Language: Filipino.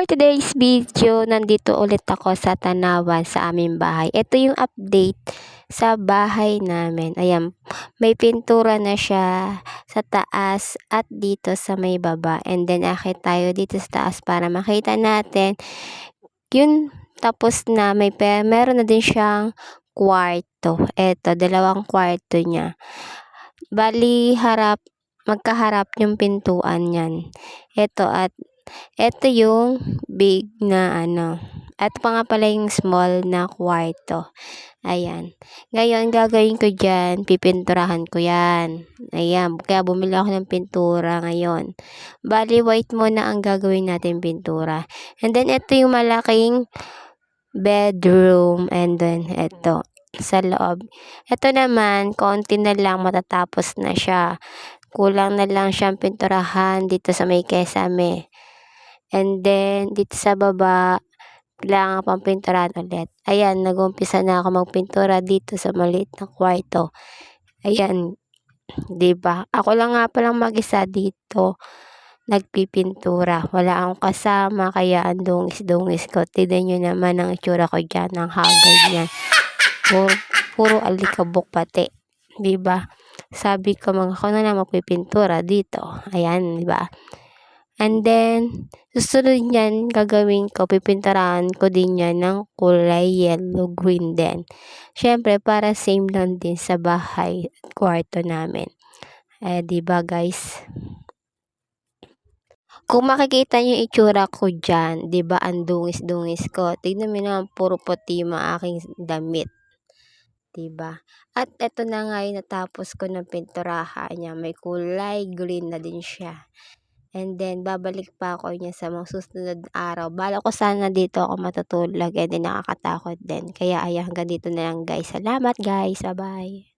For today's video, nandito ulit ako sa Tanawan sa aming bahay. Ito yung update sa bahay namin. Ayan, may pintura na siya sa taas at dito sa may baba. And then, akit tayo dito sa taas para makita natin. Yun, tapos na, meron na din siyang kwarto. Ito, dalawang kwarto niya. Bali, magkaharap yung pintuan yan. Ito yung big na at pa nga pala yung small na kwarto. Ayan. Ngayon, gagawin ko dyan, pipinturahan ko yan. Ayan, kaya bumili ako ng pintura ngayon. Bali, white muna ang gagawin natin pintura. And then, ito yung malaking bedroom. And then, ito, sa loob. Ito naman, konti na lang matatapos na siya. Kulang na lang siyang pinturahan dito sa may kesame. And then, dito sa baba, kailangan pang pinturahan ulit. Ayan, nag-umpisa na ako magpintura dito sa maliit na kwarto. Ayan, 'di ba? Ako lang nga palang mag-isa dito nagpipintura. Wala akong kasama, kaya ang dungis-dungis ko. Tignan nyo naman ang itsura ko dyan, ang hagard niyan. Puro alikabok pati, 'di ba? Sabi ko, ako na lang magpipintura dito. Ayan, 'di ba? And then, susunod niyan, gagawin ko, pipinturahan ko din yan ng kulay yellow green din. Syempre, para same lang din sa bahay at kwarto namin. Diba guys? Kung makikita niyo yung itsura ko dyan, diba ang dungis-dungis ko? Tignan mo naman, puro puti yung aking damit. Diba? At eto na nga yung natapos ko ng pinturahan niya. May kulay green na din siya. And then, babalik pa ako niya sa mga susunod araw. Bala ko sana dito ako matutulog. And then, nakakatakot din. Kaya, ayan, hanggang dito na lang guys. Salamat guys. Bye-bye.